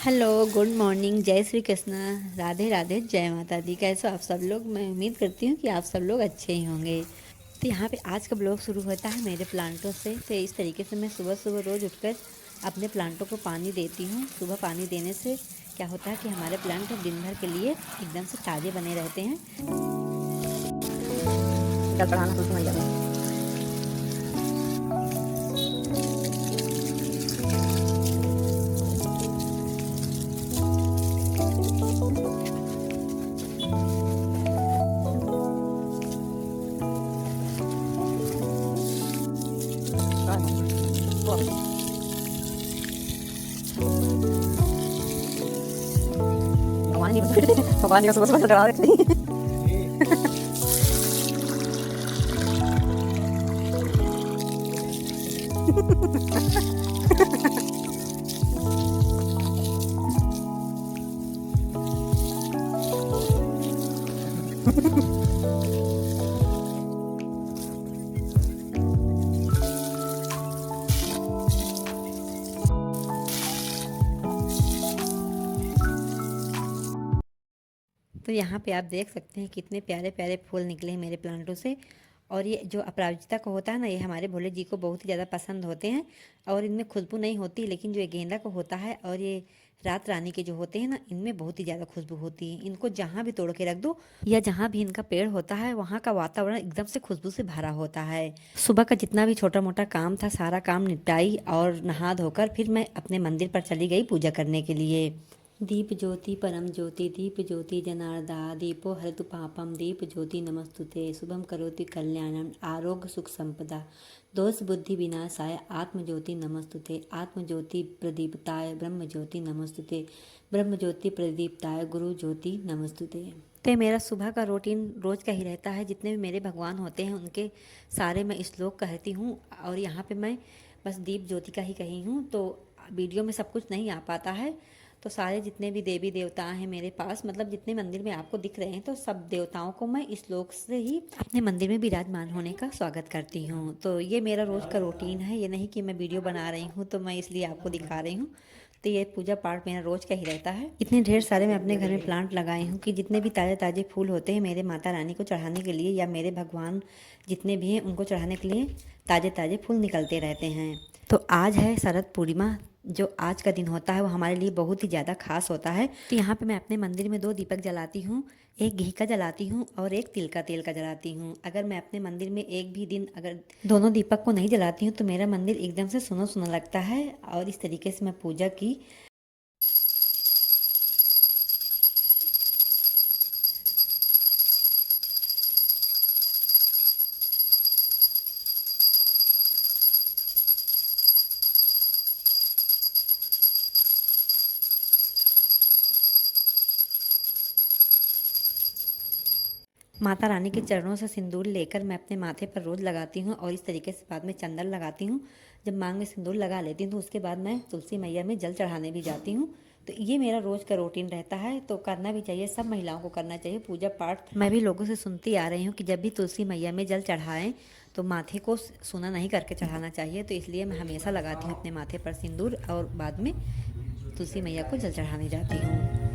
Hello, good morning, जय श्री कृष्णा, राधे राधे, जय माता दी। कैसे हो आप सब लोग? मैं उम्मीद करती हूँ कि आप सब लोग अच्छे ही होंगे। तो यहाँ पे आज का ब्लॉग शुरू होता है मेरे प्लांटों से। तो इस तरीके से मैं सुबह सुबह रोज़ उठकर अपने प्लांटों को पानी देती हूँ। सुबह पानी देने से क्या होता है कि हमारे प्लांट दिन भर के लिए एकदम से ताज़े बने रहते हैं। जल चढ़ाना तुलसी मैया को। भगवान जी भगवान जी को सुबह सुबह चढ़ा देते हैं। तो यहाँ पे आप देख सकते हैं कितने प्यारे प्यारे फूल निकले हैं मेरे प्लांटों से। और ये जो अपराजिता का होता है ना, ये हमारे भोले जी को बहुत ही ज़्यादा पसंद होते हैं। और इनमें खुशबू नहीं होती, लेकिन जो ये गेंदा का होता है और ये रात रानी के जो होते हैं ना, इनमें बहुत ही ज़्यादा खुशबू होती है। इनको जहाँ भी तोड़ के रख दो या जहाँ भी इनका पेड़ होता है, वहाँ का वातावरण एकदम से खुशबू से भरा होता है। सुबह का जितना भी छोटा मोटा काम था, सारा काम निपटाई और नहा धोकर फिर मैं अपने मंदिर पर चली गई पूजा करने के लिए। दीप ज्योति परम ज्योति दीप ज्योति जनार्दा दीपो हरतु पापम दीप ज्योति नमस्तुते शुभम करोति कल्याणम आरोग्य सुख संपदा दोष बुद्धि विनाशाय आत्म ज्योति नमस्तुते आत्म ज्योति प्रदीप्ताय ब्रह्म ज्योति नमस्तुते ब्रह्म ज्योति प्रदीप्ताय गुरु ज्योति नमस्तुते। तो मेरा सुबह का रूटीन रोज़ का ही रहता है। जितने भी मेरे भगवान होते हैं उनके सारे मैं श्लोक कहती हूँ। और यहाँ पे मैं बस दीप ज्योति का ही कही हूँ, तो वीडियो में सब कुछ नहीं आ पाता है। तो सारे जितने भी देवी देवता हैं मेरे पास, मतलब जितने मंदिर में आपको दिख रहे हैं, तो सब देवताओं को मैं इस श्लोक से ही अपने मंदिर में विराजमान होने का स्वागत करती हूँ। तो ये मेरा रोज़ का रूटीन है। ये नहीं कि मैं वीडियो बना रही हूँ तो मैं इसलिए आपको दिखा रही हूँ। तो ये पूजा पाठ मेरा रोज़ का ही रहता है। इतने ढेर सारे मैं अपने घर में प्लांट लगाई हूँ कि जितने भी ताज़े ताज़े फूल होते हैं मेरे माता रानी को चढ़ाने के लिए, या मेरे भगवान जितने भी हैं उनको चढ़ाने के लिए ताज़े ताज़े फूल निकलते रहते हैं। तो आज है शरद पूर्णिमा। जो आज का दिन होता है वो हमारे लिए बहुत ही ज़्यादा खास होता है। तो यहाँ पे मैं अपने मंदिर में 2 दीपक जलाती हूँ। एक घी का जलाती हूँ और एक तिल का तेल का जलाती हूँ। अगर मैं अपने मंदिर में एक भी दिन अगर दोनों दीपक को नहीं जलाती हूँ तो मेरा मंदिर एकदम से सुना सुना लगता है। और इस तरीके से मैं पूजा की। माता रानी के चरणों से सिंदूर लेकर मैं अपने माथे पर रोज़ लगाती हूँ। और इस तरीके से बाद में चंदन लगाती हूँ। जब मांग में सिंदूर लगा लेती हूँ तो उसके बाद मैं तुलसी मैया में जल चढ़ाने भी जाती हूँ। तो ये मेरा रोज़ का रूटीन रहता है। तो करना भी चाहिए, सब महिलाओं को करना चाहिए पूजा पाठ। मैं भी लोगों से सुनती आ रही हूँ कि जब भी तुलसी मैया में जल चढ़ाएं तो माथे को सूना नहीं करके चढ़ाना चाहिए। तो इसलिए मैं हमेशा लगाती हूँ अपने माथे पर सिंदूर और बाद में तुलसी मैया को जल चढ़ाने जाती हूँ।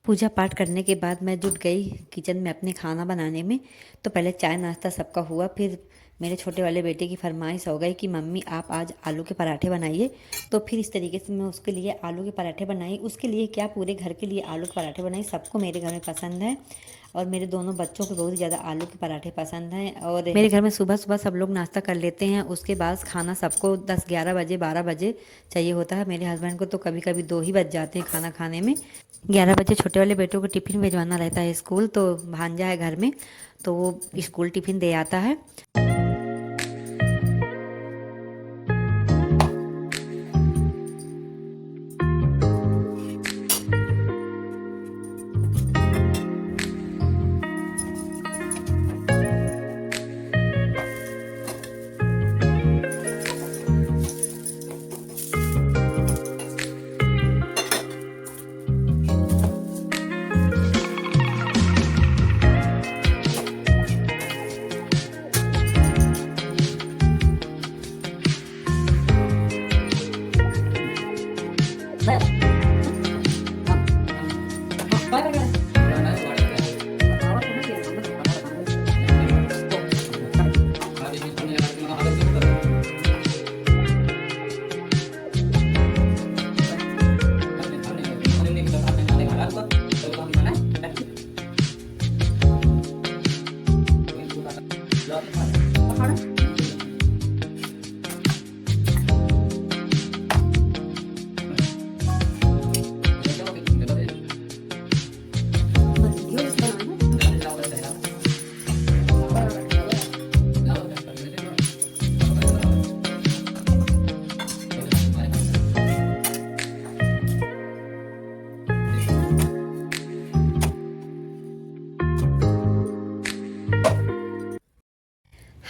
पूजा पाठ करने के बाद मैं जुट गई किचन में अपने खाना बनाने में। तो पहले चाय नाश्ता सबका हुआ, फिर मेरे छोटे वाले बेटे की फरमाइश हो गई कि मम्मी आप आज आलू के पराठे बनाइए। तो फिर इस तरीके से मैं उसके लिए आलू के पराठे बनाई। उसके लिए क्या, पूरे घर के लिए आलू के पराठे बनाई। सबको मेरे घर में पसंद है और मेरे दोनों बच्चों को बहुत ही ज़्यादा आलू के पराठे पसंद हैं। और मेरे घर में सुबह सुबह सब लोग नाश्ता कर लेते हैं। उसके बाद खाना सबको 10-11 बजे 12 बजे चाहिए होता है। मेरे हस्बैंड को तो कभी कभी 2 ही बज जाते हैं खाना खाने में। 11 बजे छोटे वाले बेटों को टिफ़िन भिजवाना रहता है स्कूल। तो भांजा है घर में, तो वो स्कूल टिफ़िन दे आता है।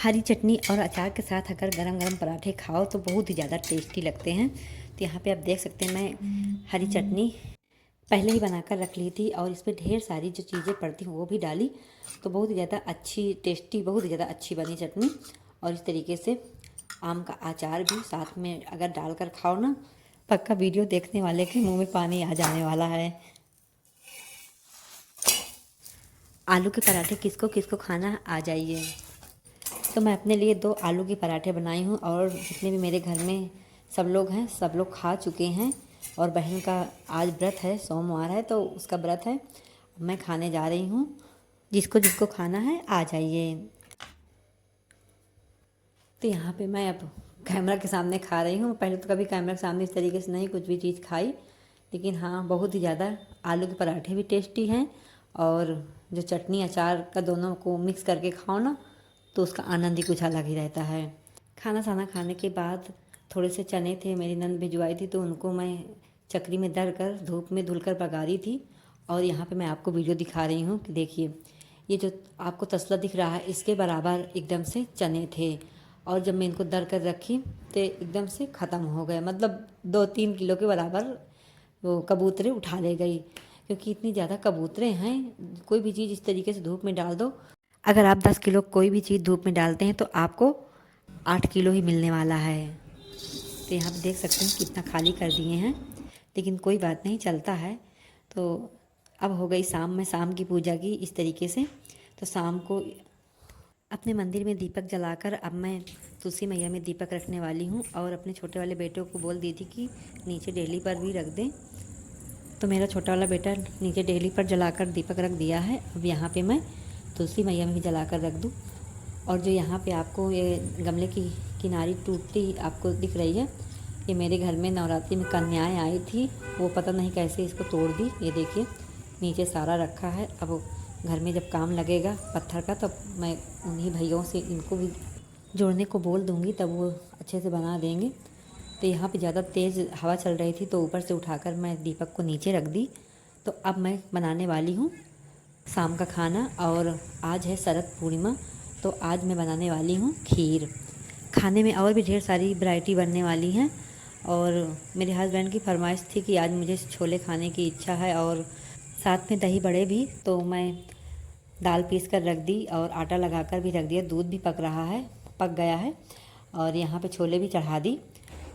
हरी चटनी और अचार के साथ अगर गरम गरम पराठे खाओ तो बहुत ही ज़्यादा टेस्टी लगते हैं। तो यहाँ पे आप देख सकते हैं मैं हरी चटनी पहले ही बनाकर रख ली थी और इसमें ढेर सारी जो चीज़ें पड़ती हैं वो भी डाली, तो बहुत ही ज़्यादा अच्छी टेस्टी, बहुत ही ज़्यादा अच्छी बनी चटनी। और इस तरीके से आम का अचार भी साथ में अगर डालकर खाओ ना, पक्का वीडियो देखने वाले के मुंह में पानी आ जाने वाला है। आलू के पराठे किसको किसको खाना आ जाइए। तो मैं अपने लिए 2 आलू के पराठे बनाई हूँ और जितने भी मेरे घर में सब लोग हैं सब लोग खा चुके हैं। और बहन का आज व्रत है, सोमवार है तो उसका व्रत है, मैं खाने जा रही हूँ। जिसको जिसको खाना है आ जाइए। तो यहाँ पे मैं अब कैमरा के सामने खा रही हूँ। पहले तो कभी कैमरा के सामने इस तरीके से नहीं कुछ भी चीज़ खाई, लेकिन हाँ बहुत ही ज़्यादा आलू के पराठे भी टेस्टी हैं। और जो चटनी अचार का दोनों को मिक्स करके खाओ ना तो उसका आनंद ही कुछ अलग ही रहता है। खाना साना खाने के बाद थोड़े से चने थे, मेरी नंद भिजवाई थी तो उनको मैं चक्री में दर कर धूप में धुलकर पगारी थी। और यहाँ पे मैं आपको वीडियो दिखा रही हूँ कि देखिए ये जो आपको तसला दिख रहा है इसके बराबर एकदम से चने थे। और जब मैं इनको दर कर रखी तो एकदम से ख़त्म हो गए, मतलब 2-3 किलो के बराबर वो कबूतरें उठा ले गई। क्योंकि इतनी ज़्यादा कबूतरें हैं, कोई भी चीज़ इस तरीके से धूप में डाल दो, अगर आप 10 किलो कोई भी चीज़ धूप में डालते हैं तो आपको 8 किलो ही मिलने वाला है। तो यहाँ पे देख सकते हैं कितना खाली कर दिए हैं, लेकिन कोई बात नहीं, चलता है। तो अब हो गई शाम में शाम की पूजा की इस तरीके से। तो शाम को अपने मंदिर में दीपक जलाकर अब मैं तुलसी मैया में दीपक रखने वाली हूँ। और अपने छोटे वाले बेटे को बोल दी थी कि नीचे डेली पर भी रख दें, तो मेरा छोटा वाला बेटा नीचे डेली पर जलाकर दीपक रख दिया है। अब यहाँ पे मैं तुलसी मैया में भी जलाकर रख दूँ। और जो यहाँ पे आपको ये गमले की किनारी टूटती आपको दिख रही है, ये मेरे घर में नवरात्रि में कन्याएँ आई थी, वो पता नहीं कैसे इसको तोड़ दी। ये देखिए नीचे सारा रखा है। अब घर में जब काम लगेगा पत्थर का तब मैं उन्हीं भैयों से इनको भी जोड़ने को बोल दूँगी, तब वो अच्छे से बना देंगे। तो यहाँ पे ज़्यादा तेज़ हवा चल रही थी तो ऊपर से उठाकर मैं दीपक को नीचे रख दी। तो अब मैं बनाने वाली हूँ शाम का खाना। और आज है शरद पूर्णिमा, तो आज मैं बनाने वाली हूँ खीर। खाने में और भी ढेर सारी वैरायटी बनने वाली हैं। और मेरे हस्बैंड की फरमाइश थी कि आज मुझे छोले खाने की इच्छा है और साथ में दही बड़े भी, तो मैं दाल पीस कर रख दी और आटा लगाकर भी रख दिया। दूध भी पक गया है और यहाँ पे छोले भी चढ़ा दी।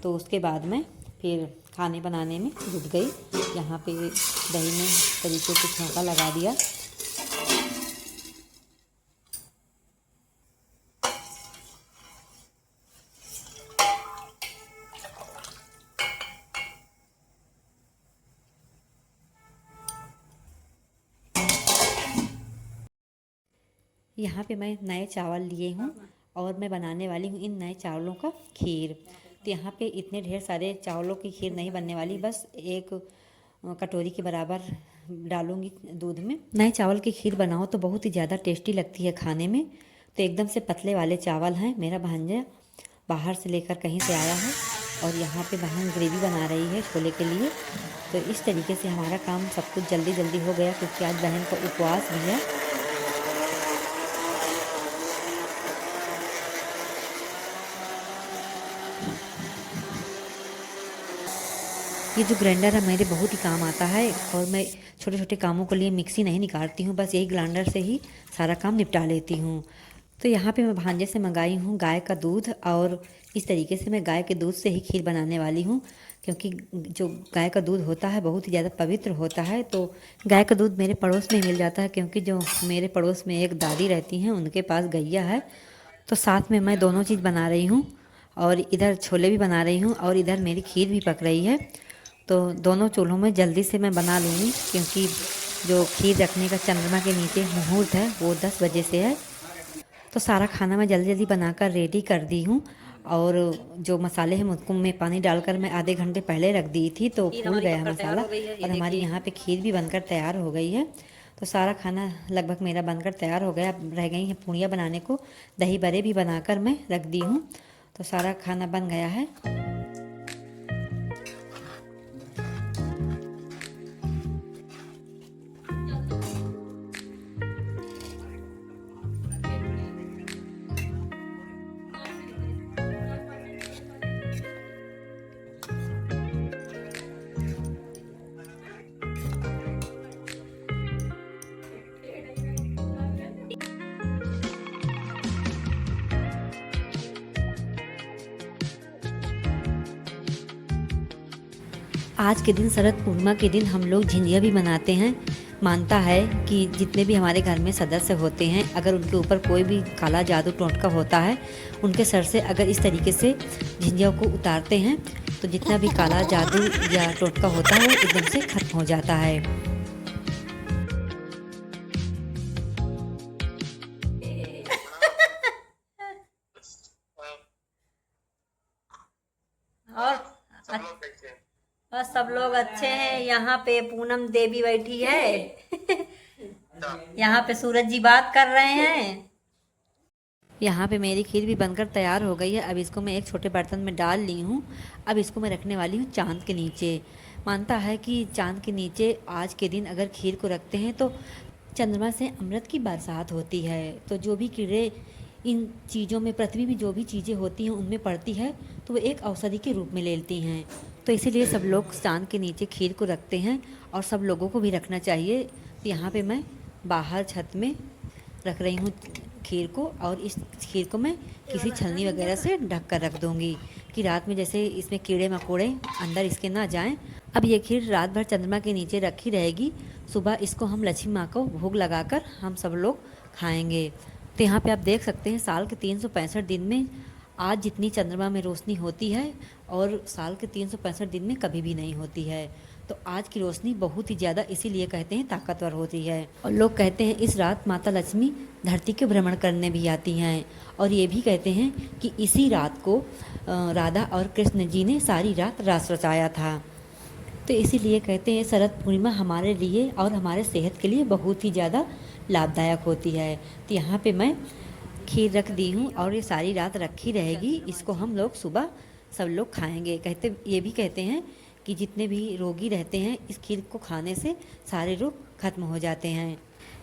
तो उसके बाद मैं फिर खाने बनाने में जुट गई। यहाँ पे दही में तरीके से छौंका लगा दिया। यहाँ पे मैं नए चावल लिए हूँ और मैं बनाने वाली हूँ इन नए चावलों का खीर। तो यहाँ पे इतने ढेर सारे चावलों की खीर नहीं बनने वाली, बस 1 कटोरी के बराबर डालूँगी दूध में। नए चावल की खीर बनाओ तो बहुत ही ज़्यादा टेस्टी लगती है खाने में। तो एकदम से पतले वाले चावल हैं, मेरा भांजा बाहर से लेकर कहीं से आया है और यहाँ पे बहन ग्रेवी बना रही है छोले के लिए। तो इस तरीके से हमारा काम सब कुछ जल्दी जल्दी हो गया क्योंकि आज बहन का उपवास भी है। ये जो ग्राइंडर है मेरे बहुत ही काम आता है और मैं छोटे छोटे कामों के लिए मिक्सी नहीं निकालती हूँ, बस यही ग्राइंडर से ही सारा काम निपटा लेती हूँ। तो यहाँ पे मैं भांजे से मंगाई हूँ गाय का दूध और इस तरीके से मैं गाय के दूध से ही खीर बनाने वाली हूँ। क्योंकि जो गाय का दूध होता है बहुत ही ज़्यादा पवित्र होता है। तो गाय का दूध मेरे पड़ोस में मिल जाता है, क्योंकि जो मेरे पड़ोस में एक दादी रहती हैं उनके पास गैया है। तो साथ में मैं दोनों चीज़ बना रही हूँ और इधर छोले भी बना रही हूँ और इधर मेरी खीर भी पक रही है। तो दोनों चूल्हों में जल्दी से मैं बना लूँगी, क्योंकि जो खीर रखने का चंद्रमा के नीचे मुहूर्त है वो 10 बजे से है। तो सारा खाना मैं जल्दी जल्दी बनाकर रेडी कर दी हूँ। और जो मसाले हैं मुझको मैं पानी डालकर मैं आधे घंटे पहले रख दी थी, तो फूल गया मसाला और हमारी यहाँ पे खीर भी बनकर तैयार हो गई है। तो सारा खाना लगभग मेरा बनकर तैयार हो गया। अब रह गई हैं पूड़ियाँ बनाने को, दही बड़े भी बनाकर मैं रख दी हूँ। तो सारा खाना बन गया है। आज के दिन शरद पूर्णिमा के दिन हम लोग झिंझिया भी मनाते हैं। मानता है कि जितने भी हमारे घर में सदस्य होते हैं, अगर उनके ऊपर कोई भी काला जादू टोटका होता है, उनके सर से अगर इस तरीके से झिंझिया को उतारते हैं तो जितना भी काला जादू या टोटका होता है वो एकदम से खत्म हो जाता है। और सब लोग अच्छे हैं। यहाँ पे पूनम देवी बैठी है। यहाँ पे सूरज जी बात कर रहे हैं। यहाँ पे मेरी खीर भी बनकर तैयार हो गई है। अब इसको मैं एक छोटे बर्तन में डाल ली हूँ। अब इसको मैं रखने वाली हूँ चांद के नीचे। मानता है कि चांद के नीचे आज के दिन अगर खीर को रखते हैं तो चंद्रमा से अमृत की बरसात होती है। तो जो भी कीड़े इन चीज़ों में, पृथ्वी में जो भी चीज़ें होती हैं उनमें पड़ती है तो वो एक औषधि के रूप में लेती हैं। तो इसीलिए सब लोग चांद के नीचे खीर को रखते हैं और सब लोगों को भी रखना चाहिए। तो यहाँ पे मैं बाहर छत में रख रही हूँ खीर को, और इस खीर को मैं किसी छलनी वगैरह से ढक कर रख दूँगी कि रात में जैसे इसमें कीड़े मकोड़े अंदर इसके ना जाएं। अब ये खीर रात भर चंद्रमा के नीचे रखी रहेगी। सुबह इसको हम लक्ष्मी माँ को भोग लगाकर हम सब लोग खाएंगे। तो यहाँ पे आप देख सकते हैं साल के 365 दिन में आज जितनी चंद्रमा में रोशनी होती है और साल के 365 दिन में कभी भी नहीं होती है। तो आज की रोशनी बहुत ही ज़्यादा इसीलिए कहते हैं ताकतवर होती है। और लोग कहते हैं इस रात माता लक्ष्मी धरती के भ्रमण करने भी आती हैं। और ये भी कहते हैं कि इसी रात को राधा और कृष्ण जी ने सारी रात रास रचाया था। तो इसीलिए कहते हैं शरद पूर्णिमा हमारे लिए और हमारे सेहत के लिए बहुत ही ज़्यादा लाभदायक होती है। तो यहाँ पे मैं खीर रख दी हूँ और ये सारी रात रखी रहेगी। इसको हम लोग सुबह सब लोग खाएंगे। ये भी कहते हैं कि जितने भी रोगी रहते हैं इस खीर को खाने से सारे रोग खत्म हो जाते हैं।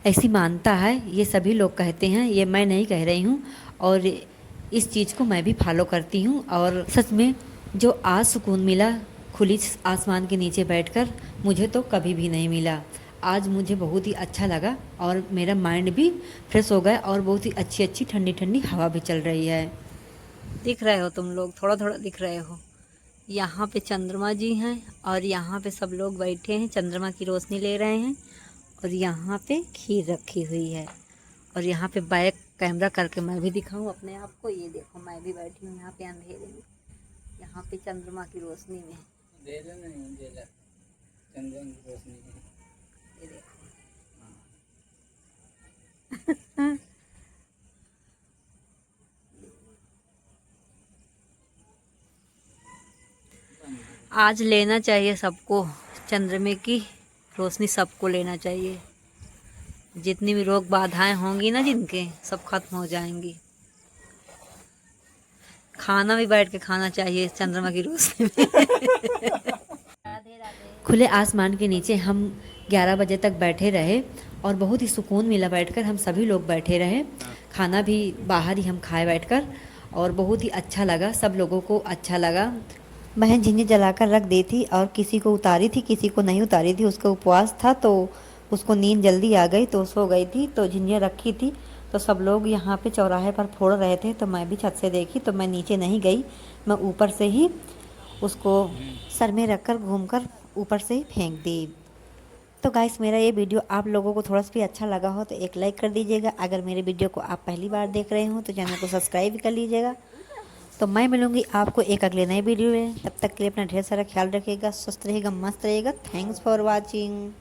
ऐसी मानता है, ये सभी लोग कहते हैं, ये मैं नहीं कह रही हूँ। और इस चीज़ को मैं भी फॉलो करती हूँ। और सच में जो आज सुकून मिला खुली आसमान के नीचे बैठकर, मुझे तो कभी भी नहीं मिला। आज मुझे बहुत ही अच्छा लगा और मेरा माइंड भी फ्रेश हो गया और बहुत ही अच्छी अच्छी ठंडी ठंडी हवा भी चल रही है। दिख रहे हो तुम लोग, थोड़ा थोड़ा दिख रहे हो। यहाँ पे चंद्रमा जी हैं और यहाँ पे सब लोग बैठे हैं, चंद्रमा की रोशनी ले रहे हैं। और यहाँ पे खीर रखी हुई है। और यहाँ पे बैक कैमरा करके मैं भी दिखाऊं अपने आप को। ये देखो मैं भी बैठी हूँ यहाँ पे अंधेरे में, यहाँ पे चंद्रमा की रोशनी में। चंद्रमा की रोशनी में ये देखो। आज लेना चाहिए सबको, चंद्रमा की रोशनी सबको लेना चाहिए। जितनी भी रोग बाधाएं होंगी ना जिनके, सब खत्म हो जाएंगी। खाना भी बैठ के खाना चाहिए चंद्रमा की रोशनी में। खुले आसमान के नीचे हम 11 बजे तक बैठे रहे और बहुत ही सुकून मिला बैठकर। हम सभी लोग बैठे रहे, खाना भी बाहर ही हम खाए बैठकर और बहुत ही अच्छा लगा, सब लोगों को अच्छा लगा। बहन झिंझिया जलाकर रख दी थी और किसी को उतारी थी, किसी को नहीं उतारी थी। उसका उपवास था तो उसको नींद जल्दी आ गई तो सो गई थी। तो झिंझिया रखी थी तो सब लोग यहाँ पे चौराहे पर फोड़ रहे थे तो मैं भी छत से देखी। तो मैं नीचे नहीं गई, मैं ऊपर से ही उसको सर में रखकर घूमकर ऊपर से ही फेंक दी। तो गाइस, मेरा ये वीडियो आप लोगों को थोड़ा सा भी अच्छा लगा हो तो एक लाइक कर दीजिएगा। अगर मेरे वीडियो को आप पहली बार देख रहे हो तो चैनल को सब्सक्राइब कर लीजिएगा। तो मैं मिलूंगी आपको एक अगले नए वीडियो में। तब तक के लिए अपना ढेर सारा ख्याल रखिएगा, स्वस्थ रहेगा, मस्त रहेगा। Thanks for watching.